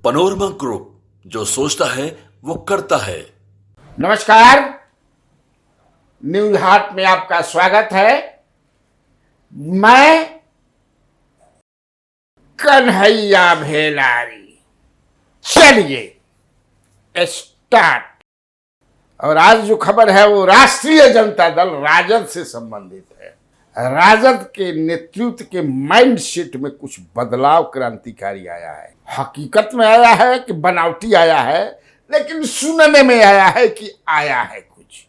Panorama group, जो सोचता है वो करता है। नमस्कार, न्यूज हाट में आपका स्वागत है। मैं कन्हैया भेलारी। चलिए स्टार्ट। और आज जो खबर है वो राष्ट्रीय जनता दल राजद से संबंधित है। राजद के नेतृत्व के माइंडसेट में कुछ बदलाव क्रांतिकारी आया है। हकीकत में आया है कि बनावटी आया है, लेकिन सुनने में आया है कि आया है कुछ।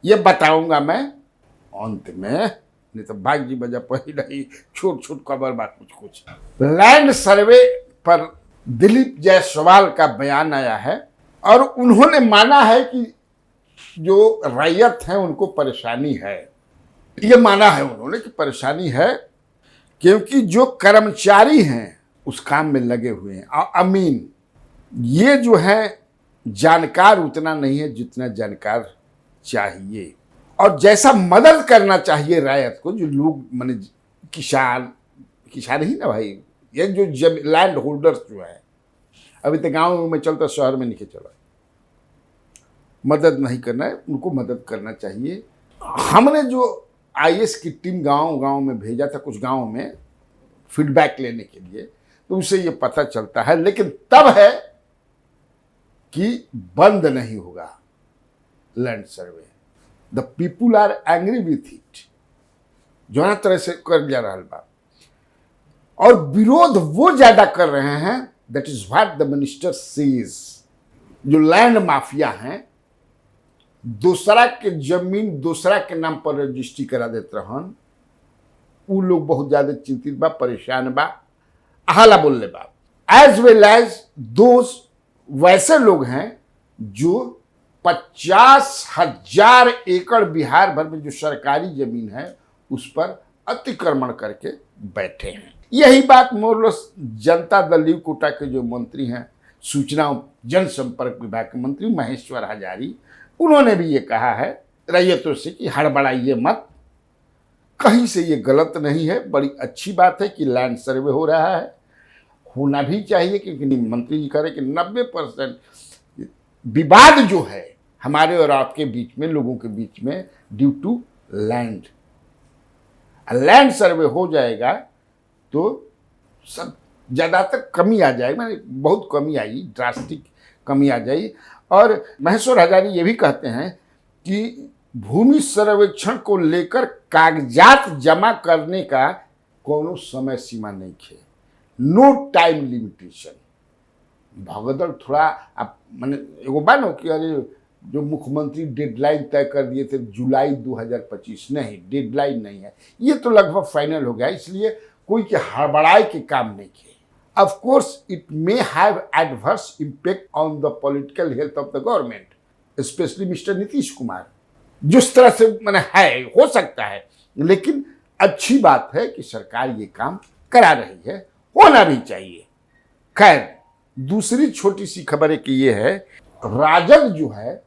ये बताऊंगा मैं अंत में, नहीं तो भाग जी बजा पहले ही छोट छोट खबर बात कुछ। लैंड सर्वे पर दिलीप जायसवाल का बयान आया है और उन्होंने माना है कि जो रैयत है उनको परेशानी है। ये माना है उन्होंने कि परेशानी है, क्योंकि जो कर्मचारी हैं उस काम में लगे हुए हैं। अमीन ये जो है जानकार उतना नहीं है जितना जानकार चाहिए, और जैसा मदद करना चाहिए रायत को, जो लोग माने किसान ही ना भाई, ये जो लैंड होल्डर्स जो है, अभी तो गांव में चलता, शहर में नहीं चला, मदद नहीं करना है, उनको मदद करना चाहिए। हमने जो आईएएस की टीम गांव में भेजा था, कुछ गांव में फीडबैक लेने के लिए, तो उससे ये पता चलता है। लेकिन तब है कि बंद नहीं होगा land survey. The people are angry with it, जो ना तरह से कर जा रहा बा, और विरोध वो ज्यादा कर रहे हैं। That is what the minister sees. जो लैंड माफिया हैं, दूसरा के जमीन दूसरा के नाम पर रजिस्ट्री करा देते रहन, उ लोग बहुत ज्यादा चिंतित बा, परेशान बा, हाला बोलले बा। एज वेल एज दोज वैसे लोग हैं जो 50,000 एकड़ बिहार भर में जो सरकारी जमीन है उस पर अतिक्रमण करके बैठे हैं। यही बात मोरलस जनता दल लीव कोटा के जो मंत्री हैं, सूचना जनसंपर्क विभाग के मंत्री महेश्वर हजारी, उन्होंने भी ये कहा है रैयतों से कि हड़बड़ाइए मत, कहीं से ये गलत नहीं है। बड़ी अच्छी बात है कि लैंड सर्वे हो रहा है, होना भी चाहिए, क्योंकि मंत्री जी कह रहे कि 90% विवाद जो है हमारे और आपके बीच में, लोगों के बीच में, due to land land survey हो जाएगा तो सब ज़्यादातर कमी आ जाएगी, मैंने बहुत कमी आई, ड्रास्टिक कमी आ जाएगी। और महेश्वर हजारी ये भी कहते हैं कि भूमि सर्वेक्षण को लेकर कागजात जमा करने का कोनो समय सीमा नहीं है, नो टाइम लिमिटेशन। भगदड़ थोड़ा आप मैंने एगो बानो कि अरे जो मुख्यमंत्री डेडलाइन तय कर दिए थे जुलाई 2025, नहीं, डेडलाइन नहीं है, ये तो लगभग फाइनल हो गया, इसलिए कोई के हड़बड़ाई के काम नहीं है। Of course, it may have adverse impact on the political health of the government, especially Mr. Nitish Kumar, जिस तरह से मैंने है हो सकता है, लेकिन अच्छी बात है कि सरकार ये काम करा रही है, होना भी चाहिए। खैर, दूसरी छोटी सी खबर एक ये है, राजद जो है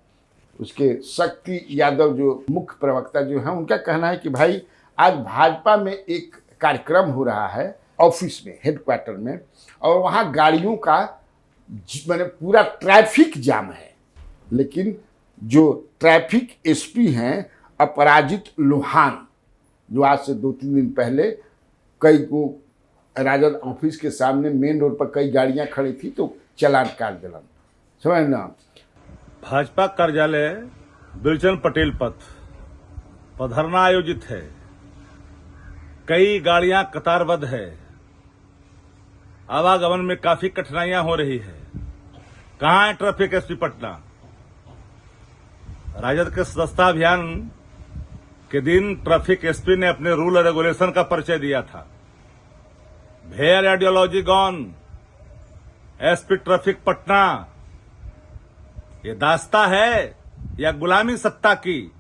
उसके शक्ति यादव जो मुख्य प्रवक्ता जो है, उनका कहना है कि भाई आज भाजपा में एक कार्यक्रम हो रहा है ऑफिस में, हेडक्वार्टर में, और वहाँ गाड़ियों का मैंने पूरा ट्रैफिक जाम है। लेकिन जो ट्रैफिक एसपी हैं अपराजित लोहान, जो आज से 2-3 दिन पहले कई को राजद ऑफिस के सामने मेन रोड पर कई गाड़ियां खड़ी थी तो चलान काट दिलन, समझ ना। भाजपा कार्यालय बिरचन पटेल पथ पर धरना आयोजित है, कई गाड़ियां कतारबद्ध है, आवागमन में काफी कठिनाइयां हो रही है। कहां है ट्रैफिक एसपी पटना? राजद के सदस्यता अभियान के दिन ट्रैफिक एसपी ने अपने रूल और रेगुलेशन का परिचय दिया था। Where ideology gone, SP traffic Patna, ये दास्ता है या गुलामी सत्ता की?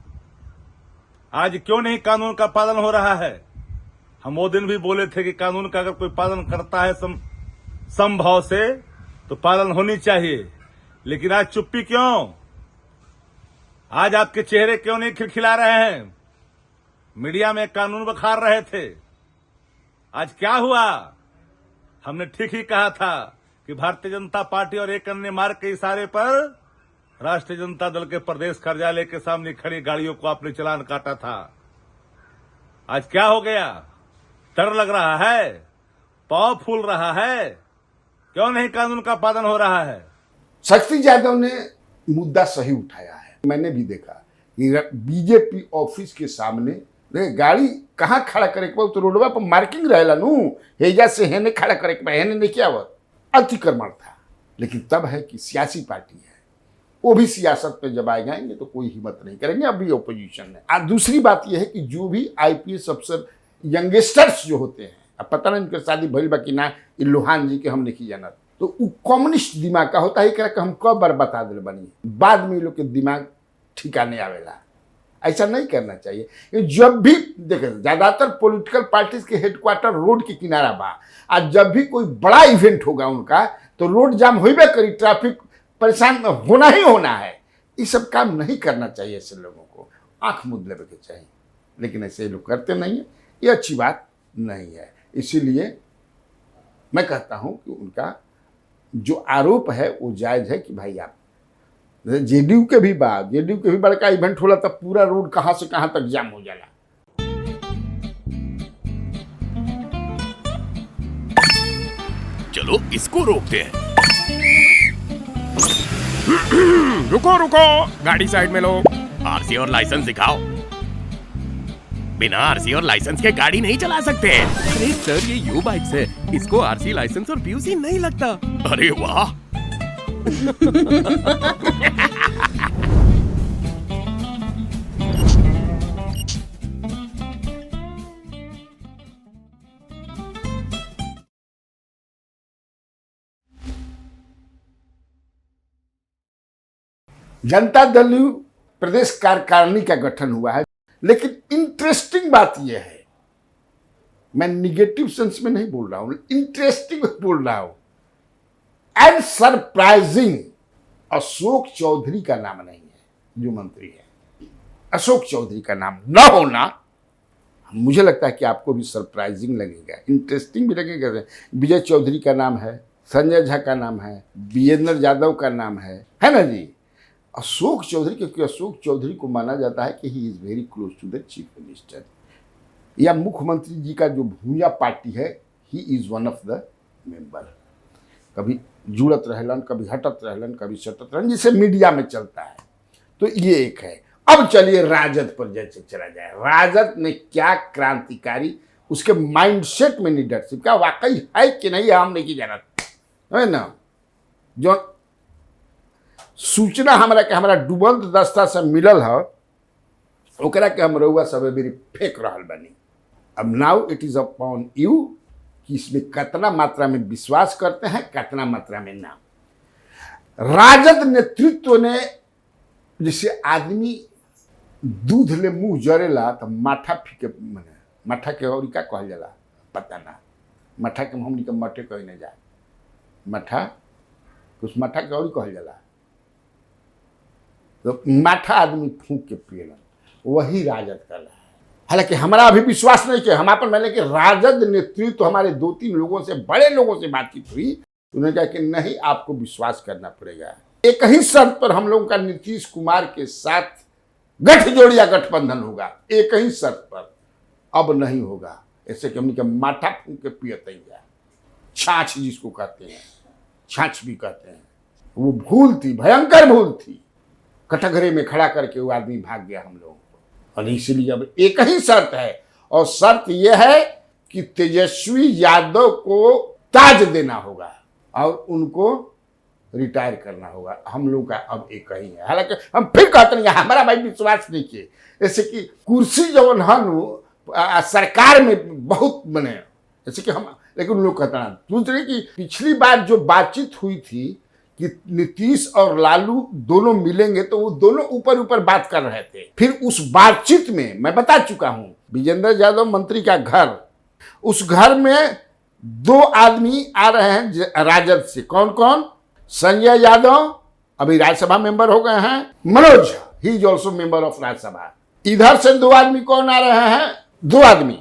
आज क्यों नहीं कानून का पालन हो रहा है? हम वो दिन भी बोले थे कि कानून का अगर कोई पालन करता है समभाव से तो पालन होनी चाहिए, लेकिन आज चुप्पी क्यों? आज आपके चेहरे क्यों नहीं खिलखिला रहे हैं? मीडिया में कानून बखार रहे थे, आज क्या हुआ? हमने ठीक ही कहा था कि भारतीय जनता पार्टी और एक अन्य मार्ग के इशारे पर राष्ट्रीय जनता दल के प्रदेश कार्यालय के सामने खड़ी गाड़ियों को आपने चालान काटा था। आज क्या हो गया? डर लग रहा है? पांव फूल रहा है? क्यों नहीं कानून का पालन हो रहा है? शक्ति यादव ने मुद्दा सही उठाया है। मैंने भी देखा कि बीजेपी ऑफिस के सामने गाड़ी कहाँ खड़ा करे के तो रोडवा पर मार्किंग रहेला नू, हेजा से हेने खड़ा करे के हेने नहीं क्या हुआ, अतिक्रमण था। लेकिन तब है कि सियासी पार्टी है, वो भी सियासत पे जब आए जाएंगे तो कोई हिम्मत नहीं करेंगे, अभी ओपोजिशन है। और दूसरी बात यह है कि जो भी आईपीएस अफसर यंगस्टर्स जो होते हैं, अब पता नहीं उनके शादी भइल बा कि ना, लोहान जी के हम नहीं जाना, तो वो कम्युनिस्ट दिमाग का होता है कि हम कब बार बता दिल बनी, बाद में लोग के दिमाग ठिकाने आवेला। ऐसा नहीं करना चाहिए। जब भी देखे ज्यादातर पॉलिटिकल पार्टीज के हेडक्वार्टर रोड के किनारा बा, आज जब भी कोई बड़ा इवेंट होगा उनका तो रोड जाम होबे करी, ट्रैफिक परेशान होना ही होना है। ये सब काम नहीं करना चाहिए, ऐसे लोगों को आंख मूंद लेने के चाहिए, लेकिन ऐसे लोग करते नहीं है, ये अच्छी बात नहीं है। इसीलिए मैं कहता हूं कि उनका जो आरोप है वो जायज है कि भाई आप जेडीयू के भी बड़का इवेंट होला तब पूरा रोड कहां से कहां तक जाम हो जाला। चलो इसको रोकते हैं। रुको रुको, गाड़ी साइड में लो। आरसी और लाइसेंस दिखाओ। बिना आरसी और लाइसेंस के गाड़ी नहीं चला सकते। अरे सर, ये यू बाइक्स है, इसको आरसी लाइसेंस और पीयूसी नहीं लगता। अरे वाह। जनता दल प्रदेश कार्यकारिणी का गठन हुआ है, लेकिन इंटरेस्टिंग बात यह है, मैं निगेटिव सेंस में नहीं बोल रहा हूं, इंटरेस्टिंग बोल रहा हूं एंड सरप्राइजिंग, अशोक चौधरी का नाम नहीं है जो मंत्री है। अशोक चौधरी का नाम न होना मुझे लगता है कि आपको भी सरप्राइजिंग लगेगा, इंटरेस्टिंग भी लगेगा। विजय चौधरी का नाम है, संजय झा का नाम है, वीरेंद्र यादव का नाम है ना जी। अशोक चौधरी, क्योंकि अशोक चौधरी को माना जाता है कि he is very close to the chief minister, या मुख्यमंत्री जी का जो भूया पार्टी है, he is one of the member. कभी जुड़त रहलन, कभी हटत रहलन, कभी सटत रहलन, जिसे मीडिया में चलता है। तो ये एक है। अब चलिए राजद पर जैसे चला जाए। राजद ने क्या क्रांतिकारी, उसके माइंडसेट में लीडरशिप क्या वाकई है कि नहीं, हम नहीं जानत है ना। जो सूचना हमारा डूबंत दस्ता से मिलल है, ओकरा के हम रउआ सब मेरी फेंक रहल बनी। अब now it is upon you कि इसमें कितना मात्रा में विश्वास करते हैं, कितना मात्रा में ना। राजद नेतृत्व ने, जैसे आदमी दूध ले मुंह जरेला तो माठा फीके, मने माठा के और का कहल जाला पता ना, माठा के हमनी के मटे कहीं नहीं जाए, माठा कुछ माठा के और कहल जाला, तो माठा आदमी फूंक के पियलन, वही राजद कर रहा है। हालांकि हमारा अभी विश्वास नहीं किया, हम अपन मैंने कि राजद नेतृत्व तो हमारे 2-3 लोगों से, बड़े लोगों से बातचीत हुई, उन्होंने कहा कि नहीं, आपको विश्वास करना पड़ेगा। एक ही शर्त पर हम लोगों का नीतीश कुमार के साथ गठजोड़ या गठबंधन होगा, एक ही शर्त पर, अब नहीं होगा। ऐसे कि हमने माठा फूंक के पियते हैं, छाछ जिसको कहते हैं, छाछ भी कहते हैं, वो भूल थी, भयंकर भूल थी। कटघरे में खड़ा करके वो आदमी भाग गया हम लोगों को, और इसलिए अब एक ही शर्त है, और शर्त यह है कि तेजस्वी यादव को ताज देना होगा और उनको रिटायर करना होगा। हम लोग का अब एक ही है। हालांकि हम फिर कहते हैं हमारा भाई विश्वास नहीं किए, जैसे कि कुर्सी जो है सरकार में बहुत बने, जैसे कि हम, लेकिन उन लोग कहते हैं। दूसरे की पिछली बार जो बातचीत हुई थी कि नीतीश और लालू दोनों मिलेंगे, तो वो दोनों ऊपर ऊपर बात कर रहे थे। फिर उस बातचीत में मैं बता चुका हूं, विजेंद्र यादव मंत्री का घर, उस घर में 2 आदमी आ रहे हैं राजद से। कौन कौन? संजय यादव अभी राज्यसभा मेंबर हो गए हैं, Manoj he is also member of Rajya Sabha. इधर से 2 आदमी कौन आ रहे हैं? 2 आदमी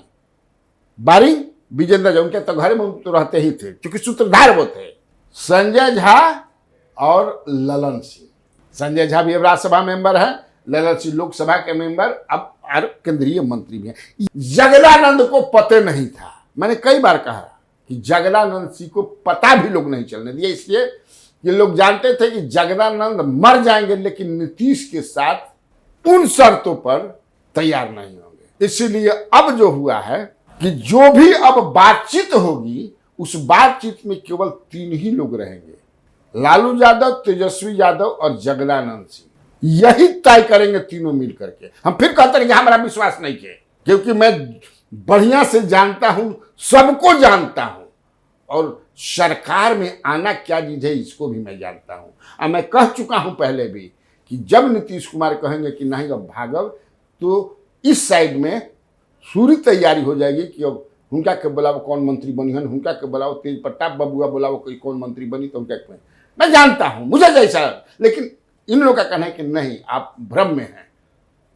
बारी विजेंद्र, उनके तो घर में तो रहते ही थे, क्योंकि सूत्रधार वो थे। संजय झा और ललन सिंह। संजय झा भी अब राज्यसभा मेंबर है, ललन सिंह लोकसभा के मेंबर, अब और केंद्रीय मंत्री भी हैं। जगदानंद को पते नहीं था, मैंने कई बार कहा कि जगदानंद सिंह को पता भी लोग नहीं चलने दिए, इसलिए कि लोग जानते थे कि जगदानंद मर जाएंगे लेकिन नीतीश के साथ उन शर्तों पर तैयार नहीं होंगे। इसीलिए अब जो हुआ है कि जो भी अब बातचीत होगी उस बातचीत में केवल 3 ही लोग रहेंगे, लालू यादव, तेजस्वी यादव और जगदानंद सिंह। यही तय करेंगे तीनों मिल करके। हम फिर कहते हैं कि हमारा विश्वास नहीं किया, क्योंकि मैं बढ़िया से जानता हूं, सबको जानता हूं, और सरकार में आना क्या चीज है इसको भी मैं जानता हूं। और मैं कह चुका हूं पहले भी कि जब नीतीश कुमार कहेंगे कि नहीं अब भागव, तो इस साइड में पूरी तैयारी हो जाएगी कि अब हुनका के बुलाओ कौन मंत्री बनी हन, हुनका के बुलाओ तेज प्रताप बबुआ बुलाओ कोई कौन मंत्री बनी, तो उनका मैं जानता हूं, मुझे जैसा। लेकिन इन लोगों का कहना है कि नहीं, आप भ्रम में हैं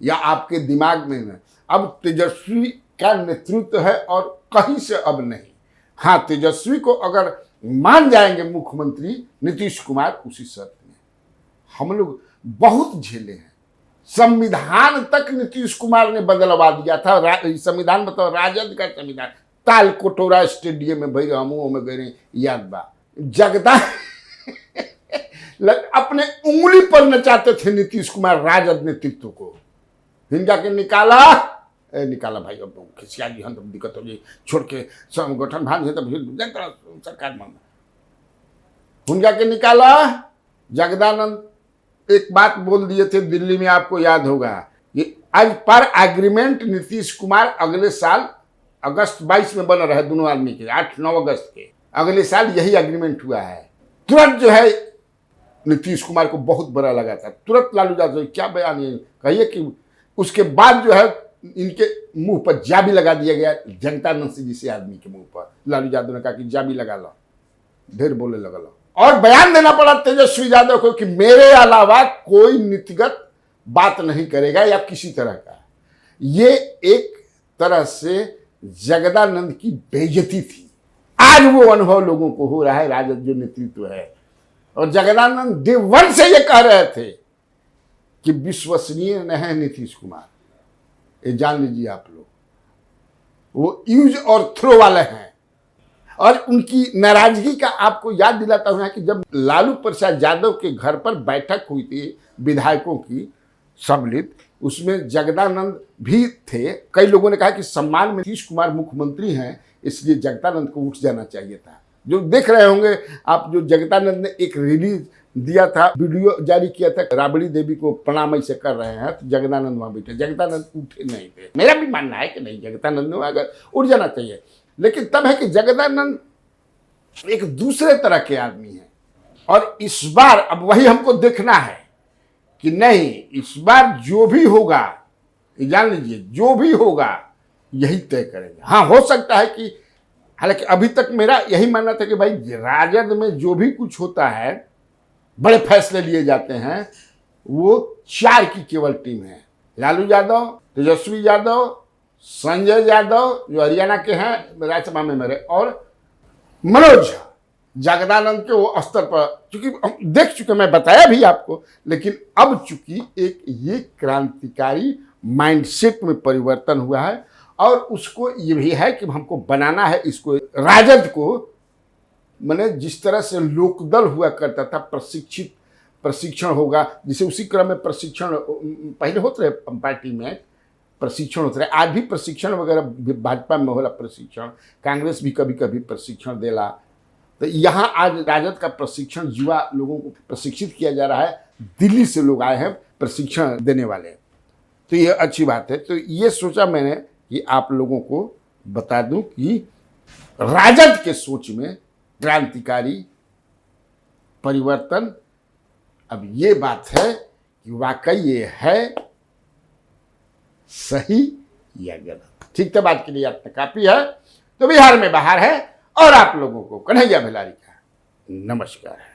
या आपके दिमाग में है। अब तेजस्वी का नेतृत्व है और कहीं से अब नहीं। हाँ, तेजस्वी को अगर मान जाएंगे मुख्यमंत्री नीतीश कुमार, उसी शर्त में। हम लोग बहुत झेले हैं, संविधान तक नीतीश कुमार ने बदलवा दिया था। संविधान बताओ, राजद का संविधान, ताल कोटोरा स्टेडियम में भाई हमू में गए, याद बा। जगदा अपने उंगली पर नचाते थे नीतीश कुमार राजद नेतृत्व को। हिंदा के निकाला भाई, अब खिसिया जी हम, दिक्कत हो गई, छोड़ के संगठन भाग तो फिर सरकार मांगा, हुनका के निकाला। जगदानंद एक बात बोल दिए थे दिल्ली में, आपको याद होगा, कि आज पर एग्रीमेंट नीतीश कुमार अगले साल अगस्त 22 में बन रहा है दोनों आदमी के, 8-9 अगस्त के अगले साल यही एग्रीमेंट हुआ है। तुरंत जो है नीतीश कुमार को बहुत बुरा लगा था, तुरंत लालू यादव क्या बयान है कहिए कि उसके बाद जो है इनके मुंह पर जाबी लगा दिया गया, जगदानंद सिंह जैसे आदमी के मुंह पर। लालू यादव ने कहा कि जाबी लगा लो, ढेर बोले लगा लो, और बयान देना पड़ा तेजस्वी यादव को कि मेरे अलावा कोई नीतिगत बात नहीं करेगा या किसी तरह का। ये एक तरह से जगदानंद की बेइज्जती थी। आज वो अनुभव लोगों को हो रहा है, राजद जो नेतृत्व है। और जगदानंद डे 1 से ये कह रहे थे कि विश्वसनीय नहीं है नीतीश कुमार, ये जान लीजिए आप लोग, वो यूज और थ्रो वाले हैं। और उनकी नाराजगी का आपको याद दिलाता हूं कि जब लालू प्रसाद यादव के घर पर बैठक हुई थी विधायकों की सम्मिलित, उसमें जगदानंद भी थे। कई लोगों ने कहा कि सम्मान में नीतीश कुमार मुख्यमंत्री हैं, इसलिए जगदानंद को उठ जाना चाहिए था। जो देख रहे होंगे आप, जो जगदानंद ने एक रिलीज दिया था, वीडियो जारी किया था, राबड़ी देवी को प्रणाम ऐसे कर रहे हैं, तो जगदानंद वहां बैठे, जगदानंद उठे नहीं थे। मेरा भी मानना है कि नहीं, जगदानंद ने अगर उठ जाना चाहिए। लेकिन तब है कि जगदानंद एक दूसरे तरह के आदमी हैं, और इस बार अब वही हमको देखना है कि नहीं, इस बार जो भी होगा, जान लीजिए जो भी होगा यही तय करेंगे। हाँ, हो सकता है कि, हालांकि अभी तक मेरा यही मानना था कि भाई राजद में जो भी कुछ होता है, बड़े फैसले लिए जाते हैं, वो 4 की केवल टीम है, लालू यादव, तेजस्वी यादव, संजय यादव जो हरियाणा के हैं राज्यसभा में मेरे, और मनोज झा। जगदानंद के वो स्तर पर, चूंकि हम देख चुके, मैं बताया भी आपको, लेकिन अब चूंकि एक ये क्रांतिकारी माइंडसेट में परिवर्तन हुआ है, और उसको ये भी है कि हमको बनाना है इसको, राजद को, मैंने जिस तरह से लोकदल हुआ करता था, प्रशिक्षण होगा, जिसे उसी क्रम में प्रशिक्षण पहले होते रहे पार्टी में, प्रशिक्षण होते रहे। आज भी प्रशिक्षण वगैरह भाजपा में होला प्रशिक्षण, कांग्रेस भी कभी कभी प्रशिक्षण देला। तो यहाँ आज राजद का प्रशिक्षण, युवा लोगों को प्रशिक्षित किया जा रहा है, दिल्ली से लोग आए हैं प्रशिक्षण देने वाले, तो ये अच्छी बात है। तो ये सोचा मैंने कि आप लोगों को बता दूं कि राजद के सोच में क्रांतिकारी परिवर्तन, अब ये बात है कि वाकई ये है सही या गलत। ठीक, तब आज के लिए इतना काफी है। तो बिहार में बाहर है, और आप लोगों को कन्हैया भिलारी का नमस्कार है।